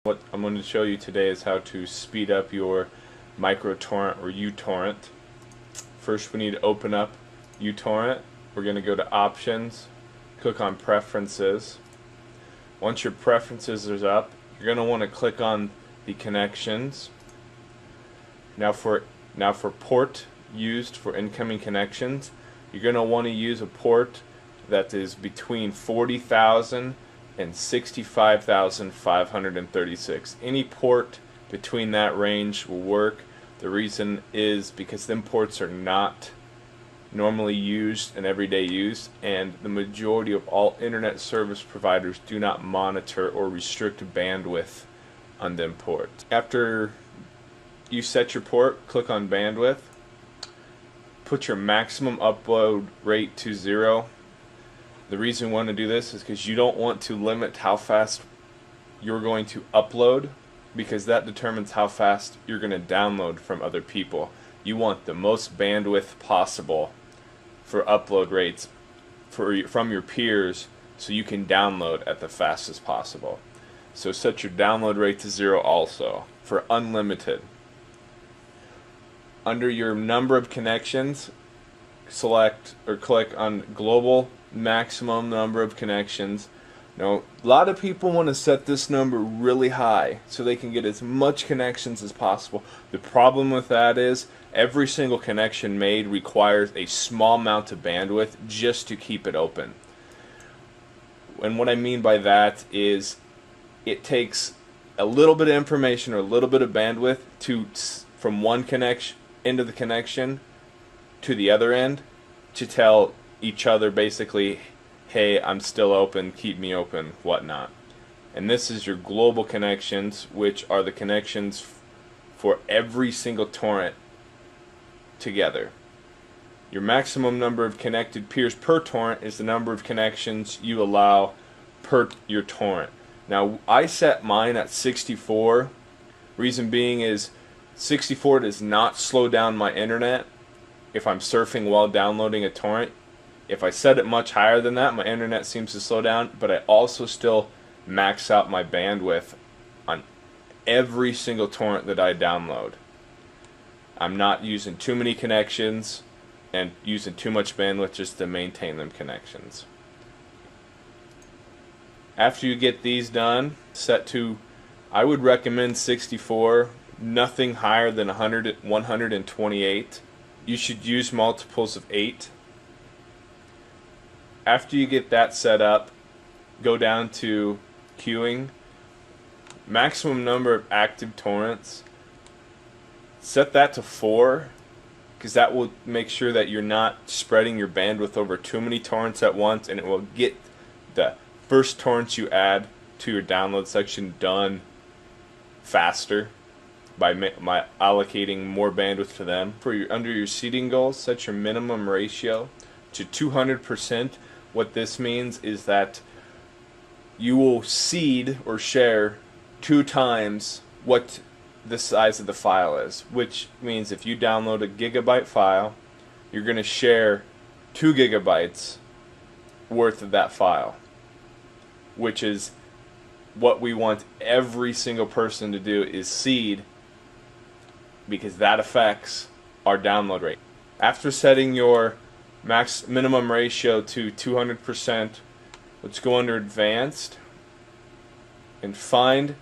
What I'm going to show you today is how to speed up your microtorrent or uTorrent. First we need to open up uTorrent. We're going to go to Options, click on Preferences. Once your preferences is up, you're going to want to click on the connections. Now for port used for incoming connections, you're going to want to use a port that is between 40,000 and 65,536. Any port between that range will work. The reason is because them ports are not normally used and everyday use, and the majority of all internet service providers do not monitor or restrict bandwidth on them ports. After you set your port, click on bandwidth, put your maximum upload rate to 0. The reason you want to do this is because you don't want to limit how fast you're going to upload, because that determines how fast you're going to download from other people. You want the most bandwidth possible for upload rates from your peers so you can download at the fastest possible. So set your download rate to 0 also for unlimited. Under your number of connections, select or click on global maximum number of connections. Now, a lot of people want to set this number really high so they can get as much connections as possible. The problem with that is every single connection made requires a small amount of bandwidth just to keep it open. And what I mean by that is it takes a little bit of information or a little bit of bandwidth from one connection into the connection to the other end to tell each other basically, hey, I'm still open, keep me open, whatnot. And this is your global connections, which are the connections for every single torrent together. Your maximum number of connected peers per torrent is the number of connections you allow per your torrent. Now, I set mine at 64. Reason being is 64 does not slow down my internet if I'm surfing while downloading a torrent. If I set it much higher than that, my internet seems to slow down, but I also still max out my bandwidth on every single torrent that I download. I'm not using too many connections and using too much bandwidth just to maintain them connections. After you get these done, set to, I would recommend 64, nothing higher than 128. You should use multiples of 8. After you get that set up, go down to queuing, maximum number of active torrents, set that to 4, because that will make sure that you're not spreading your bandwidth over too many torrents at once, and it will get the first torrents you add to your download section done faster by allocating more bandwidth to them. Under your seeding goals, set your minimum ratio to 200%. What this means is that you will seed or share 2 times what the size of the file is, which means if you download a gigabyte file, you're going to share 2 gigabytes worth of that file, which is what we want every single person to do, is seed, because that affects our download rate. After setting your minimum ratio to 200%, let's go under advanced and find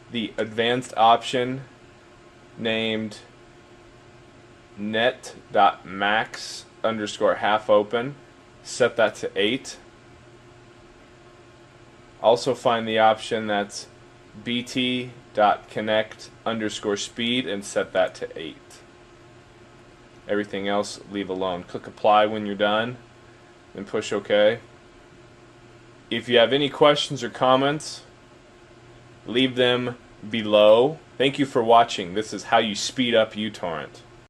the advanced option named net.max_half open. Set that to 8. Also find the option that's bt.connect_speed and set that to 8. Everything else leave alone. Click apply when you're done, then push OK. If you have any questions or comments, leave them below. Thank you for watching. This is how you speed up uTorrent.